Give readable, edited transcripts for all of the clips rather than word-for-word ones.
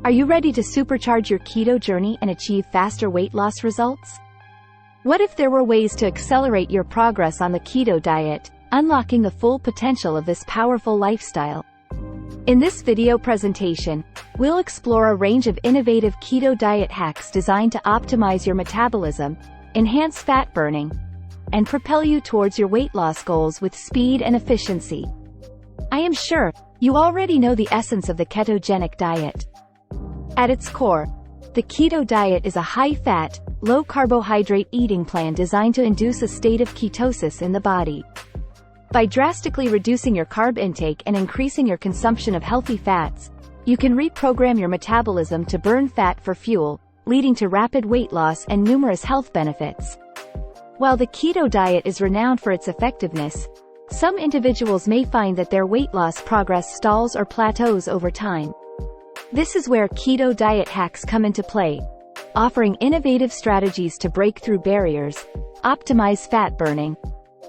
Are you ready to supercharge your keto journey and achieve faster weight loss results? What if there were ways to accelerate your progress on the keto diet, unlocking the full potential of this powerful lifestyle? In this video presentation, we'll explore a range of innovative keto diet hacks designed to optimize your metabolism, enhance fat burning, and propel you towards your weight loss goals with speed and efficiency. I am sure you already know the essence of the ketogenic diet. At its core, the keto diet is a high-fat, low-carbohydrate eating plan designed to induce a state of ketosis in the body. By drastically reducing your carb intake and increasing your consumption of healthy fats, you can reprogram your metabolism to burn fat for fuel, leading to rapid weight loss and numerous health benefits. While the keto diet is renowned for its effectiveness, some individuals may find that their weight loss progress stalls or plateaus over time. This is where keto diet hacks come into play, offering innovative strategies to break through barriers, optimize fat burning,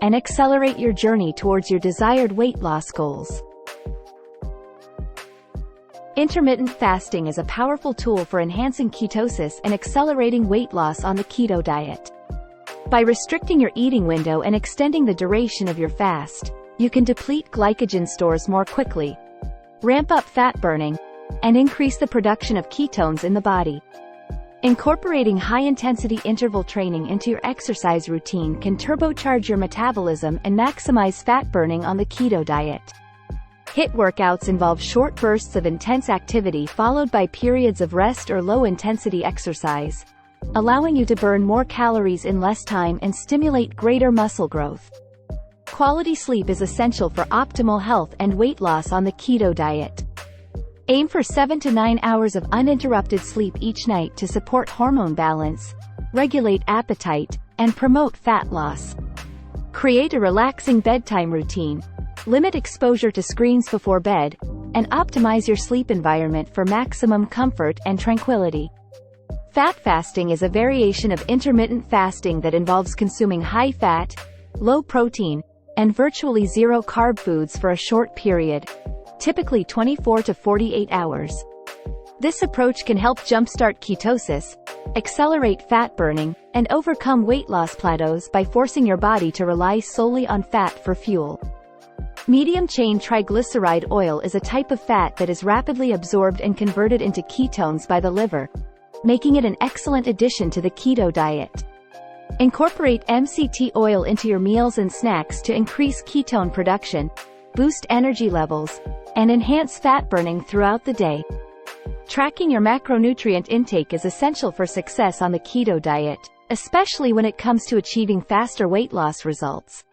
and accelerate your journey towards your desired weight loss goals. Intermittent fasting is a powerful tool for enhancing ketosis and accelerating weight loss on the keto diet. By restricting your eating window and extending the duration of your fast, you can deplete glycogen stores more quickly, ramp up fat burning, and increase the production of ketones in the body. Incorporating high-intensity interval training into your exercise routine can turbocharge your metabolism and maximize fat burning on the keto diet. HIIT workouts involve short bursts of intense activity followed by periods of rest or low-intensity exercise, allowing you to burn more calories in less time and stimulate greater muscle growth. Quality sleep is essential for optimal health and weight loss on the keto diet. Aim for 7 to 9 hours of uninterrupted sleep each night to support hormone balance, regulate appetite, and promote fat loss. Create a relaxing bedtime routine, limit exposure to screens before bed, and optimize your sleep environment for maximum comfort and tranquility. Fat fasting is a variation of intermittent fasting that involves consuming high-fat, low-protein, and virtually zero-carb foods for a short period, typically 24 to 48 hours. This approach can help jumpstart ketosis, accelerate fat burning, and overcome weight loss plateaus by forcing your body to rely solely on fat for fuel. Medium-chain triglyceride oil is a type of fat that is rapidly absorbed and converted into ketones by the liver, making it an excellent addition to the keto diet. Incorporate MCT oil into your meals and snacks to increase ketone production, boost energy levels, and enhance fat burning throughout the day. Tracking your macronutrient intake is essential for success on the keto diet, especially when it comes to achieving faster weight loss results.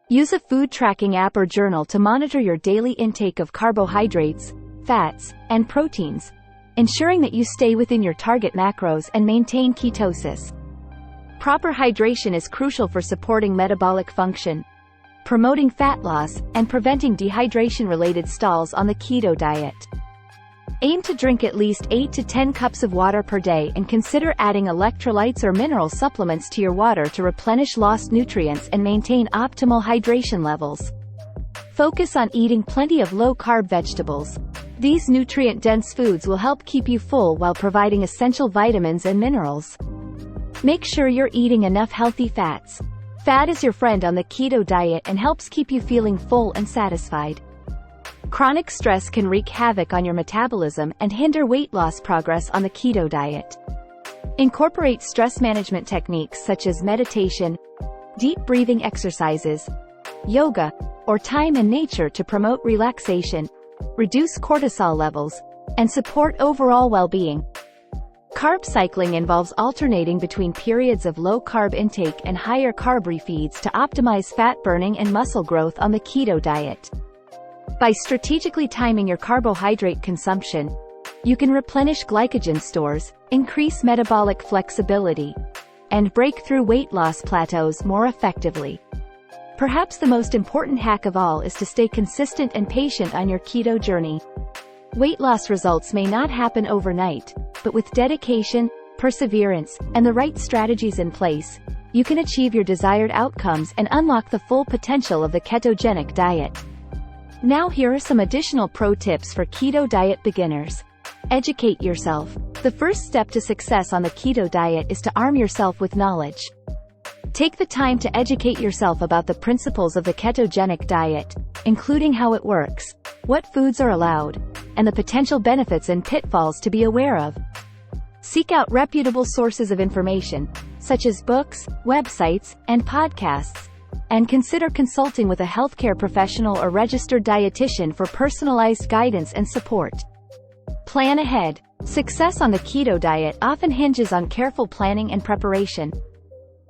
Use a food tracking app or journal to monitor your daily intake of carbohydrates, fats, and proteins, ensuring that you stay within your target macros and maintain ketosis. Proper hydration is crucial for supporting metabolic function, promoting fat loss, and preventing dehydration-related stalls on the keto diet. Aim to drink at least 8 to 10 cups of water per day and consider adding electrolytes or mineral supplements to your water to replenish lost nutrients and maintain optimal hydration levels. Focus on eating plenty of low-carb vegetables. These nutrient-dense foods will help keep you full while providing essential vitamins and minerals. Make sure you're eating enough healthy fats. Fat is your friend on the keto diet and helps keep you feeling full and satisfied. Chronic stress can wreak havoc on your metabolism and hinder weight loss progress on the keto diet. Incorporate stress management techniques such as meditation, deep breathing exercises, yoga, or time in nature to promote relaxation, reduce cortisol levels, and support overall well-being. Carb cycling involves alternating between periods of low-carb intake and higher carb refeeds to optimize fat burning and muscle growth on the keto diet. By strategically timing your carbohydrate consumption, you can replenish glycogen stores, increase metabolic flexibility, and break through weight loss plateaus more effectively. Perhaps the most important hack of all is to stay consistent and patient on your keto journey. Weight loss results may not happen overnight, but with dedication, perseverance, and the right strategies in place, you can achieve your desired outcomes and unlock the full potential of the ketogenic diet. Now here are some additional pro tips for keto diet beginners. Educate yourself. The first step to success on the keto diet is to arm yourself with knowledge. Take the time to educate yourself about the principles of the ketogenic diet, including how it works, what foods are allowed, and the potential benefits and pitfalls to be aware of. Seek out reputable sources of information, such as books, websites, and podcasts, and consider consulting with a healthcare professional or registered dietitian for personalized guidance and support. Plan ahead. Success on the keto diet often hinges on careful planning and preparation.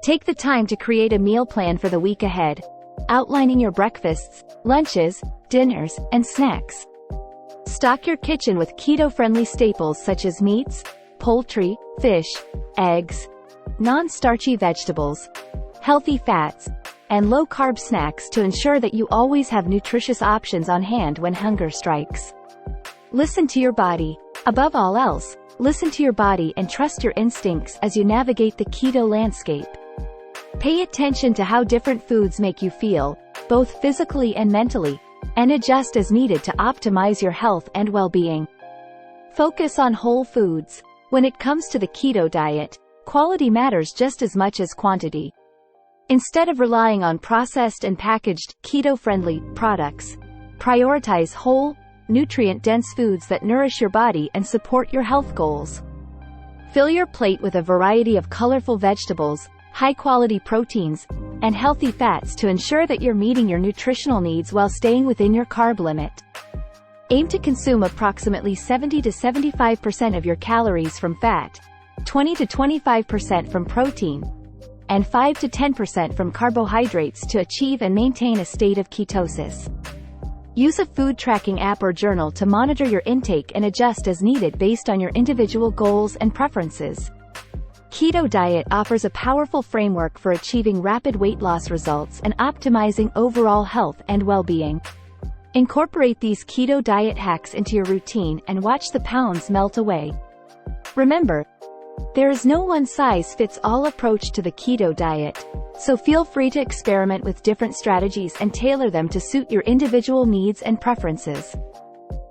Take the time to create a meal plan for the week ahead, outlining your breakfasts, lunches, dinners, and snacks. Stock your kitchen with keto-friendly staples such as meats, poultry, fish, eggs, non-starchy vegetables, healthy fats, and low-carb snacks to ensure that you always have nutritious options on hand when hunger strikes. Listen to your body. Above all else, listen to your body and trust your instincts as you navigate the keto landscape. Pay attention to how different foods make you feel, both physically and mentally, and adjust as needed to optimize your health and well-being. Focus on whole foods. When it comes to the keto diet, quality matters just as much as quantity. Instead of relying on processed and packaged, keto-friendly products, prioritize whole, nutrient-dense foods that nourish your body and support your health goals. Fill your plate with a variety of colorful vegetables, high-quality proteins, and healthy fats to ensure that you're meeting your nutritional needs while staying within your carb limit. Aim to consume approximately 70 to 75% of your calories from fat, 20 to 25% from protein, and 5 to 10% from carbohydrates to achieve and maintain a state of ketosis. Use a food tracking app or journal to monitor your intake and adjust as needed based on your individual goals and preferences. Keto diet offers a powerful framework for achieving rapid weight loss results and optimizing overall health and well-being. Incorporate these keto diet hacks into your routine and watch the pounds melt away. Remember, there is no one-size-fits-all approach to the keto diet, so feel free to experiment with different strategies and tailor them to suit your individual needs and preferences.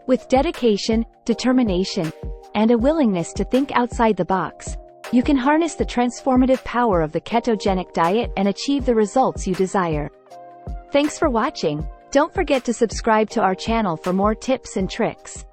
With dedication, determination, and a willingness to think outside the box, you can harness the transformative power of the ketogenic diet and achieve the results you desire. Thanks for watching. Don't forget to subscribe to our channel for more tips and tricks.